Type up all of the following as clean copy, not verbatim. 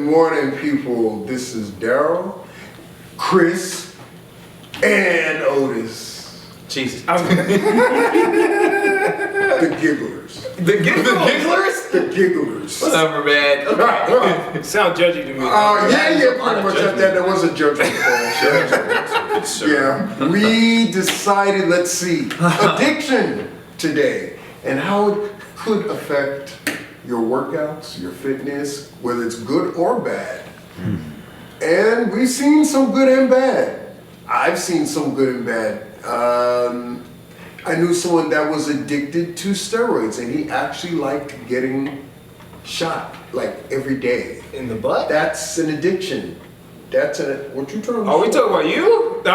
morning, people. This is Daryl, Chris, and Otis. Jesus. The gigglers. The gigglers? The gigglers. Whatever, man. Okay. Sound judgy to me. Pretty much. That was a judgment call. Yeah. We decided, let's see, addiction today and how it could affect your workouts, your fitness, whether it's good or bad. And we've seen some good and bad. I've seen some good and bad. I knew someone that was addicted to steroids, and he actually liked getting shot like every day. In the butt? That's an addiction. What you trying to Are we talking about you? I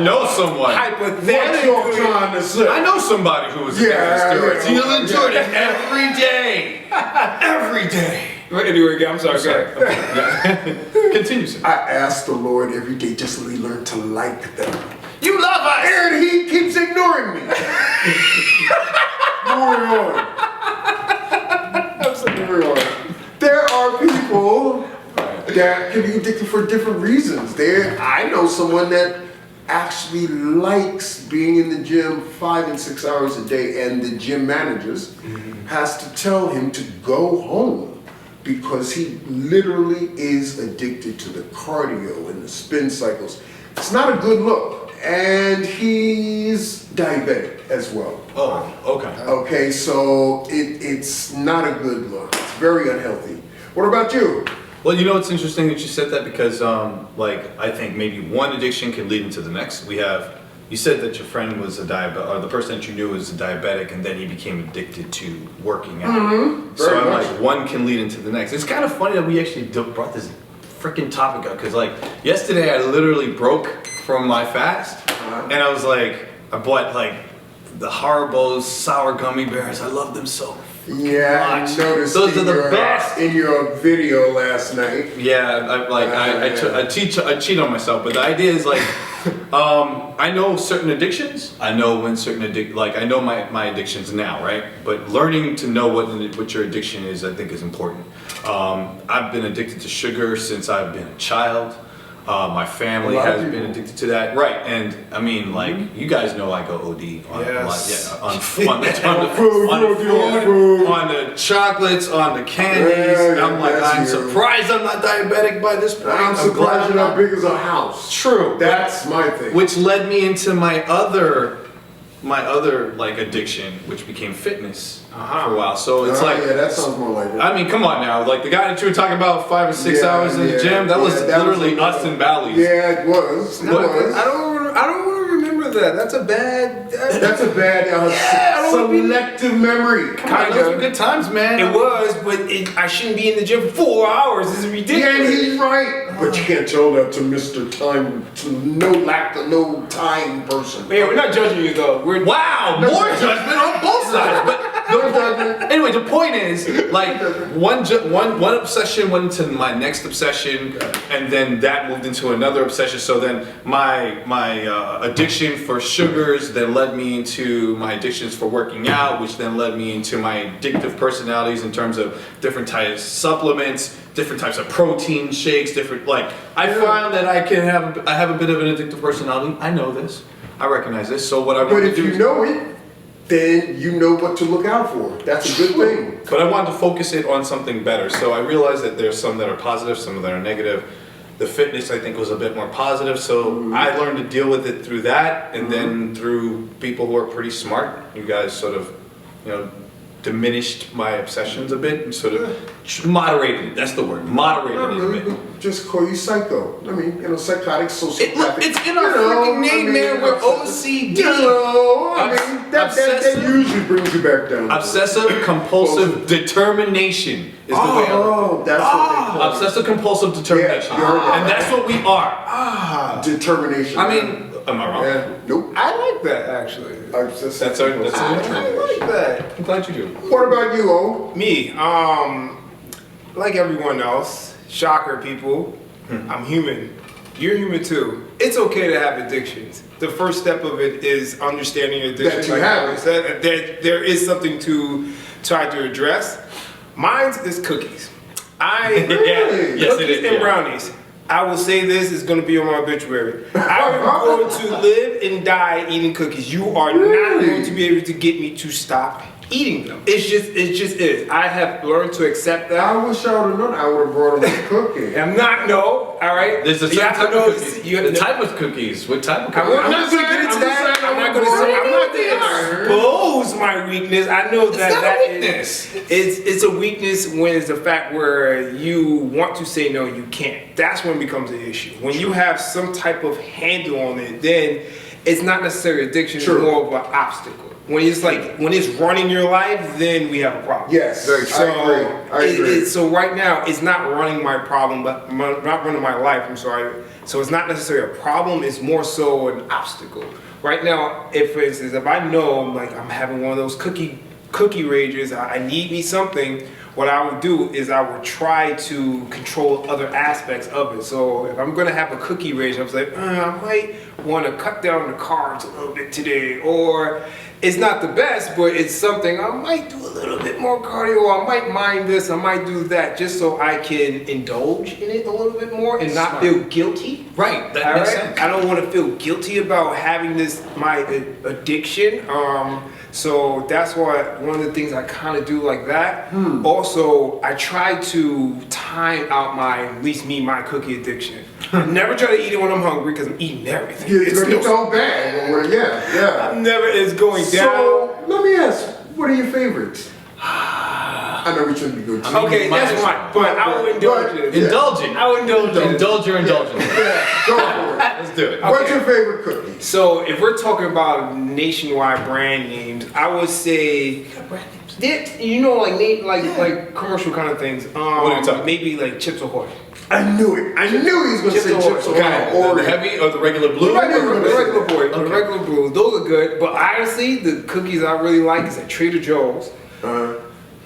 know someone. Hypothetically. What you trying to say? I know somebody who was addicted to steroids. He lives in Jordan every day. Every day. But anyway, I'm sorry. Go ahead. Continue, sir. I ask the Lord every day just so we learn to like them. You love us! And he keeps ignoring me. Moving on. Moving on. There are people that can be addicted for different reasons. I know someone that actually likes being in the gym 5 and 6 hours a day, and the gym managers has to tell him to go home because he literally is addicted to the cardio and the spin cycles. It's not a good look. And he's diabetic as well. Oh, okay. Okay, so it's not a good look. It's very unhealthy. What about you? Well, you know, it's interesting that you said that because, I think maybe one addiction can lead into the next. You said that your friend was a diabetic, or the person that you knew was a diabetic, and then he became addicted to working out. So I'm like, one can lead into the next. It's kind of funny that we actually brought this freaking topic up, because yesterday I literally broke from my fast, and I was like, I bought the Haribo's sour gummy bears. I love them so Yeah, I much. noticed Those are the best. In your video last night. Yeah, I cheat on myself, but the idea is I know certain addictions. I know when certain I know my addictions now, right? But learning to know what your addiction is, I think, is important. I've been addicted to sugar since I've been a child. My family has been addicted to that, right? And I mean, you guys know I go OD on the chocolates, on the candies. I'm surprised I'm not diabetic by this point. I'm surprised you're not big as a house. True. That's my thing. Which led me into my other addiction, which became fitness for a while. So it's that sounds more like it. I mean, come on now. The guy that you were talking about 5 or 6 hours in the gym, that was literally us in valleys. Yeah, it was. I don't want to remember that. That's a bad. Selective memory. Those were good times, man. It was, but I shouldn't be in the gym for 4 hours. This is ridiculous. Yeah, he's right. But you can't tell that to Mr. Time, to no time person. Man, we're not judging you though. More judgment on both sides. But anyway, the point is, one obsession went into my next obsession, and then that moved into another obsession. So then my addiction for sugars then led me into my addictions for working out, which then led me into my addictive personalities in terms of different types of supplements, different types of protein shakes, I found that I have a bit of an addictive personality. I know this. I recognize this. So what I want to do. But if you know it, then you know what to look out for. That's a good thing. But I wanted to focus it on something better. So I realized that there's some that are positive, some that are negative. The fitness, I think, was a bit more positive. So I learned to deal with it through that, and then through people who are pretty smart. You guys sort of, diminished my obsessions a bit and sort of moderated it. That's the word. Moderated it a bit. Just call you psycho. I mean, psychotic, sociopathic. It's in our freaking name, man. We're OCD. That usually brings you back down. Obsessive compulsive determination is the way that's what they call it. Obsessive compulsive determination. And that's what we are. Determination. I mean, am I wrong? Yeah. Nope. I like that actually. That's our I like that. I'm glad you do. What about you, O? Me, like everyone else, shocker people, I'm human. You're human too. It's okay to have addictions. The first step of it is understanding your addiction. That you have. That there is something to try to address. Mine is cookies. Really? Yes, Cookies it is, and yeah. brownies. I will say this is going to be on my obituary. I am going to live and die eating cookies. You are not going to be able to get me to stop eating them. It just is. I have learned to accept that. I wish I would have known. I would have brought him a cookie. I'm not, no, all right? There's a You certain have to type know of this- cookies. you have The to- type of cookies. What type of I'm cookies? not going to get into that. I'm not going to expose my weakness. I know It's that not that a weakness. it's a weakness when it's the fact where you want to say no, you can't. That's when it becomes an issue. When you have some type of handle on it, then it's not necessarily addiction. It's True. more of an obstacle. When it's like when it's running your life, then we have a problem. Yes, So I agree. so right now, it's not running my problem, but not running my life. I'm sorry. So it's not necessarily a problem. It's more so an obstacle. Right now, if for instance, if I know like I'm having one of those cookie rages, I need me something. What I would do is I would try to control other aspects of it. So if I'm gonna have a cookie rage, I was like, I might want to cut down the carbs a little bit today, or it's not the best, but it's something I might do a little bit more cardio. I might mind this, I might do that, just so I can indulge in it a little bit more and not Smart. feel guilty. Right, that All makes right? sense. I don't want to feel guilty about having my addiction. So that's why one of the things I kind of do like that. Also, I try to time out at least my cookie addiction. I never try to eat it when I'm hungry because I'm eating everything. It's all bad. Yeah. I'm never, it's going down. So let me ask, what are your favorites? I know we shouldn't be good. Okay, that's fine. But I will indulge it. Indulgent. I will indulge it. Indulge your indulgence. Yeah, go for it. Let's do it. What's your favorite cookie? So if we're talking about nationwide brand names, I would say, like commercial kind of things. What are you talking? Maybe like Chips Ahoy. I knew it. I knew he was going to Chips say Ahoy. Chips Okay, Ahoy. the heavy or the regular blue? The regular boy, the Okay. regular blue. Those are good. But honestly, the cookies I really like is at Trader Joe's.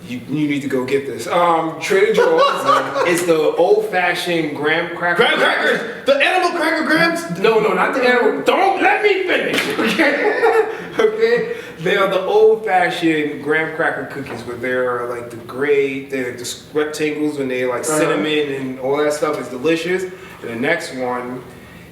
You need to go get this. Trader Joe's is the old-fashioned graham cracker. Graham crackers! The animal cracker grams? No, not the animal. Don't let me finish. Okay, okay. They are the old-fashioned graham cracker cookies, where they're like they're like the rectangles, and they like cinnamon and all that stuff is delicious. And the next one.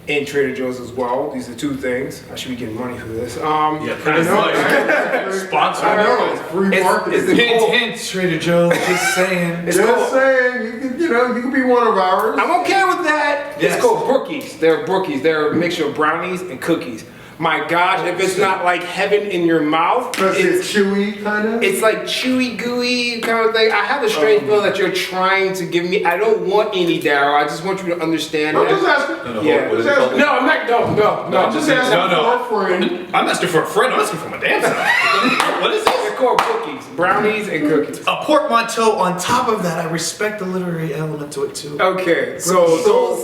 In Trader Joe's as well. These are two things. I should be getting money for this. Yeah, pretty much. Sponsor. I know, it's free marketing. It's the Hint, Trader Joe's, just saying. It's Just called, saying, you can be one of ours. I'm okay with that. Yes. It's called brookies. They're brookies. They're a mixture of brownies and cookies. My gosh, if it's not like heaven in your mouth, Because it's chewy, kind of. it's like chewy, gooey kind of thing. I have a strange feeling that you're trying to give me. I don't want any, Daryl. I just want you to understand I'm that. just asking. No, Yeah. what is it called? No, I'm not. No. I'm just asking No. for a friend. I'm asking for a friend. I'm asking for my damn self. What is this? They're called cookies, brownies and cookies. A portmanteau on top of that. I respect the literary element to it too. Okay, so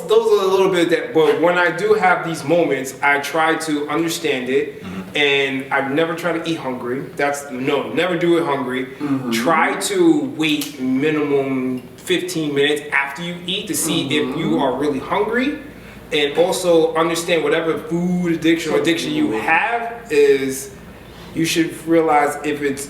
those are a little bit that, but when I do have these moments, I try to understand it, and I've never tried to eat hungry. Never do it hungry. Try to wait minimum 15 minutes after you eat to see if you are really hungry, and also understand whatever food addiction or addiction you have is. You should realize if it's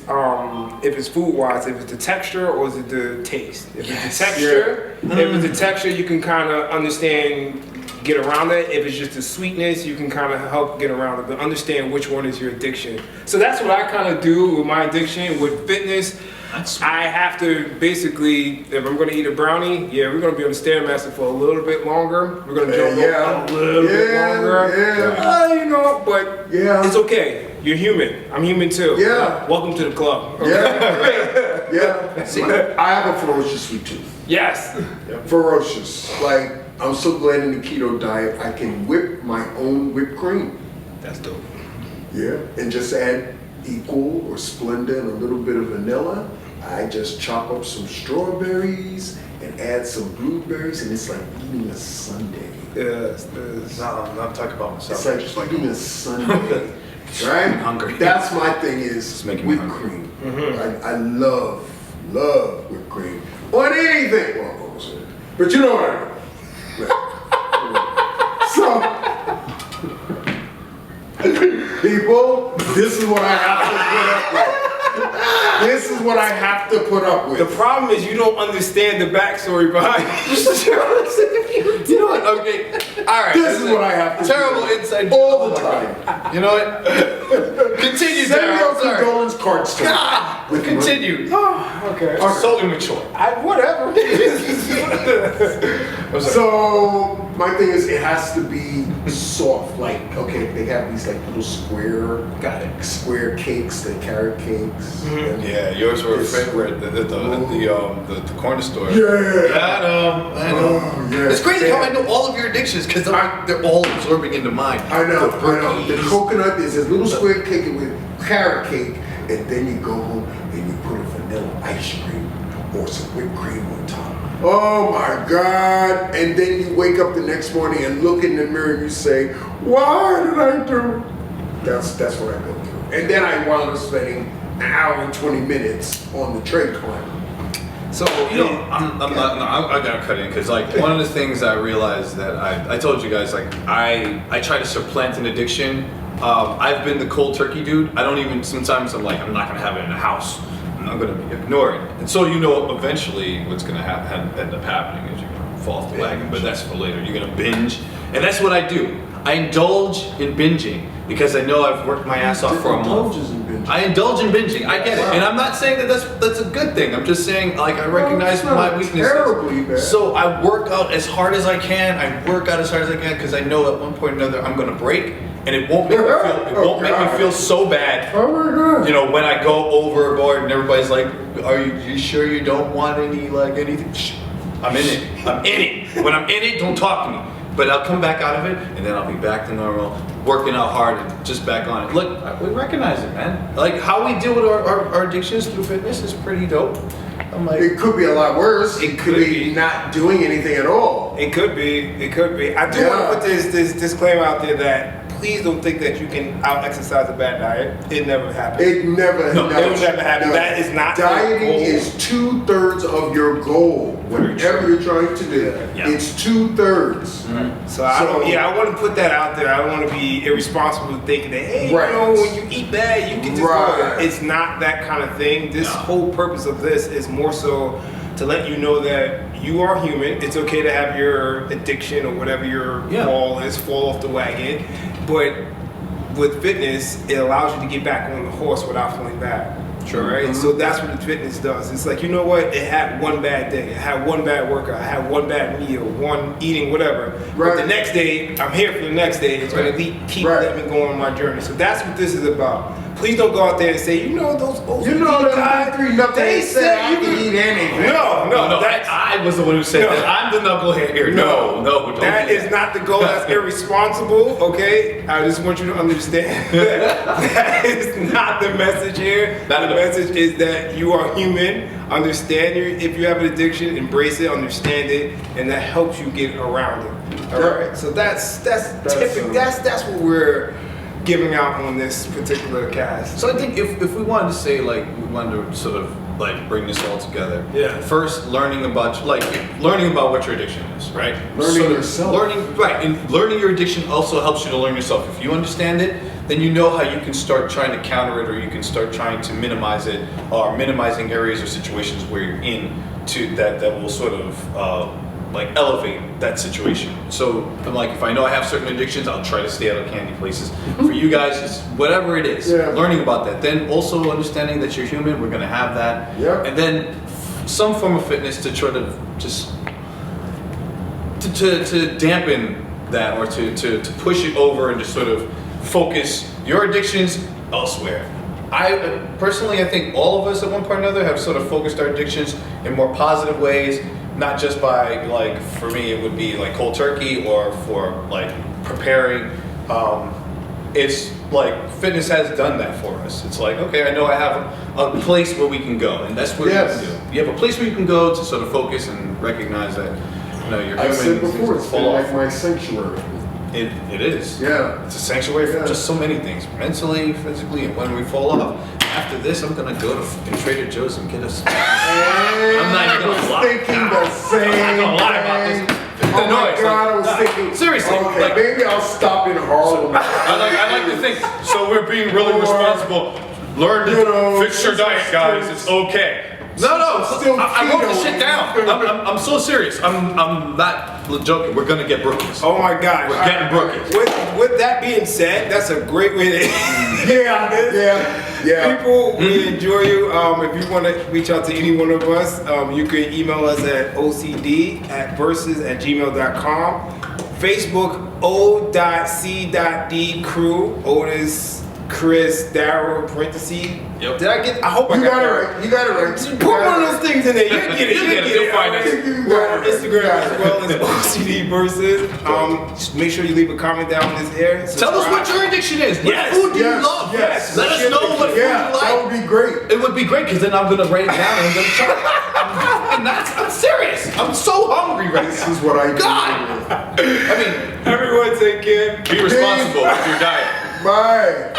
food wise, if it's the texture or is it the taste. If it's the texture, if it's the texture, you can kind of understand, get around it. If it's just the sweetness, you can kind of help get around it, but understand which one is your addiction. So that's what I kind of do with my addiction. With fitness, I have to basically, if I'm going to eat a brownie, we're going to be on the Stairmaster for a little bit longer. We're going to jump up a little bit longer. But it's okay. You're human. I'm human too. Yeah. Welcome to the club. Yeah. See, I have a ferocious sweet tooth. Yes. Ferocious. Like, I'm so glad in the keto diet, I can whip my own whipped cream. That's dope. Yeah. And just add Equal or Splenda and a little bit of vanilla. I just chop up some strawberries and add some blueberries, and it's like eating a sundae. Yes. No, I'm talking about myself. It's like eating a sundae. Right? I'm hungry. That's my thing is making me whipped hungry. cream. I love whipped cream. On anything. Well, but you know what I mean. So, people, this is what I have to put up with. This is what I have to put up with. The problem is you don't understand the backstory behind it. You know what? Okay. All right. This is what I have to terrible do. inside All the time. You know what? Continue, Send Daryl. your Sorry. condolence cards to me. With Continue. Oh, okay. So immature. Whatever. So my thing is, it has to be soft. Like, okay, they have these like little square cakes, the carrot cakes. Mm-hmm. Yeah, yours were a favorite at the corner store. Yeah. I know. Oh, yeah. It's crazy how I know all of your addictions because they're all absorbing into mine. I know. The coconut is this little square cake with carrot cake, and then you go home and you put a vanilla ice cream or some whipped cream on top. Oh my God! And then you wake up the next morning and look in the mirror and you say, "Why did I do?" That's what I go through. And then I wound up spending an hour and 20 minutes on the trade climber. So I gotta cut in because like one of the things I realized that I told you guys, like I try to supplant an addiction. I've been the cold turkey dude. I don't even, sometimes I'm like, I'm not gonna have it in the house. I'm gonna ignore it. And so eventually what's gonna end up happening is you're gonna fall off the wagon, but that's for later. You're gonna binge, and that's what I do. I indulge in binging because I know I've worked my ass off for a month. I indulge in binging. I get it, and I'm not saying that that's a good thing. I'm just saying like I recognize my weaknesses. So I work out as hard as I can. Because I know at one point or another I'm gonna break, and it won't make me feel so bad. Oh my God! You know, when I go overboard and everybody's like, "Are you sure you don't want anything?" Shh. I'm in it. When I'm in it, don't talk to me. But I'll come back out of it, and then I'll be back to normal, working out hard and just back on it. Look, we recognize it, man. Like how we deal with our addictions through fitness is pretty dope. I'm like, it could be a lot worse. It could be not doing anything at all. It could be. I do want to put this disclaimer out there that please don't think that you can out-exercise a bad diet. It never happens. It never happens. No. That is not dieting is 2/3 of your goal. Whatever you're trying to do, it's 2/3. Mm-hmm. So I want to put that out there. I don't want to be irresponsible thinking that, hey, you know, when you eat bad, you can just go. It's not that kind of thing. This whole purpose of this is more so to let you know that you are human. It's okay to have your addiction or whatever your fall off the wagon. But with fitness, it allows you to get back on the horse without feeling bad. Sure. Right? Mm-hmm. So that's what the fitness does. It's like, you know what? It had one bad day. It had one bad workout. I had one bad meal, one eating, whatever. Right. But the next day, I'm here for the next day. It's going to keep letting me go on my journey. So that's what this is about. Please don't go out there and say, you know, those OCD guys, they said you can eat anything. No. I was the one who said that. I'm the knucklehead here. No, don't. That is not the goal. That's irresponsible, okay? I just want you to understand that is not the message here. The message is that you are human. Understand if you have an addiction, embrace it, understand it, and that helps you get around it. All right? So that's what we're giving out on this particular cast. So I think if we wanted to say, like, we wanted to sort of like bring this all together. Yeah. First, learning about what your addiction is, right? Learning yourself. And learning your addiction also helps you to learn yourself. If you understand it, then you know how you can start trying to counter it, or you can start trying to minimize it, or minimizing areas or situations where you're in to that will sort of like elevate that situation. So I'm like, if I know I have certain addictions, I'll try to stay out of candy places. For you guys, it's whatever it is, learning about that. Then also understanding that you're human, we're gonna have that. Yeah. And then some form of fitness to try to just to dampen that, or to push it over and just sort of focus your addictions elsewhere. I personally think all of us at one point or another have sort of focused our addictions in more positive ways. Not just by, like, for me it would be like cold turkey, or for like preparing. It's like fitness has done that for us. It's like, okay, I know I have a place where we can go, and that's what you can do. You have a place where you can go to sort of focus and recognize that, you know, you're human. I've said before, it's like my sanctuary. It is. Yeah. It's a sanctuary for just so many things, mentally, physically, and when we fall off. After this, I'm gonna go to Trader Joe's and get us. I'm not even gonna lie. Thinking the same. I'm not gonna lie about this. Oh my God, I was thinking. Seriously. Okay, like, maybe I'll stop in Harlem. I like to think. So we're being really responsible. Learn to You know, fix your diet, guys. It's okay. No, I wrote this shit down. I'm so serious. I'm not joking. We're gonna get brookies. Oh my God. We're getting brookies. With that being said, that's a great way to Yeah. People, we enjoy you. If you want to reach out to any one of us, you can email us at ocd@versus@gmail.com. Facebook, O.C.D crew. Otis, Chris, Daryl, parentheses. Yep. Did I get? I hope You I got it right. You got it right. Just put one of those things in there. You get it. You'll get it. You'll find it. We're on Instagram as well as OCD Versus. Just make sure you leave a comment down on this here. Tell us what your addiction is. What Yes, food do you yes, love? yes. Let us know what food you Yeah, like. that would be great. It would be great because then I'm gonna write it down and I'm gonna try it. And I'm serious. I'm so hungry right This now. is what I do. God. I mean, Everyone take care. be responsible with your diet. Bye.